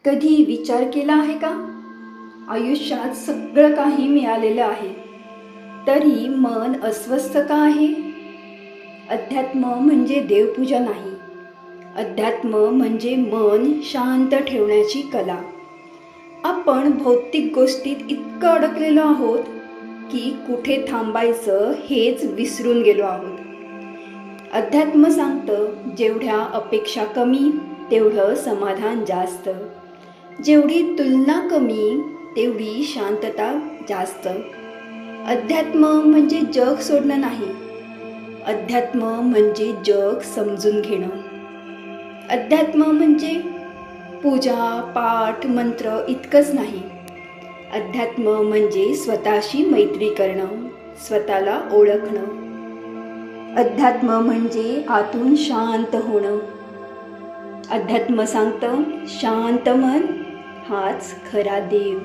कधी विचार केला आहे का? आयुष्यात सगळं काही मिळालेलं आहे, तरी मन अस्वस्थ का आहे? अध्यात्म म्हणजे देवपूजा नाही. अध्यात्म म्हणजे मन शांत ठेवण्याची कला. आपण भौतिक गोष्टीत इतकं अडकलेलो आहोत की कुठे थांबायचं हेच विसरून गेलो आहोत. अध्यात्म सांगतं, जेवढ्या अपेक्षा कमी तेवढं समाधान जास्त. जेवढी तुलना कमी तेवढी शांतता जास्त. अध्यात्म म्हणजे जग सोडणं नाही. अध्यात्म म्हणजे जग समजून घेणं. अध्यात्म म्हणजे पूजा, पाठ, मंत्र इतकंच नाही. अध्यात्म म्हणजे स्वतःशी मैत्री करणं, स्वतःला ओळखणं. अध्यात्म म्हणजे आतून शांत होणं. अध्यात्म सांगतं, शांत मन हाच खरा देव.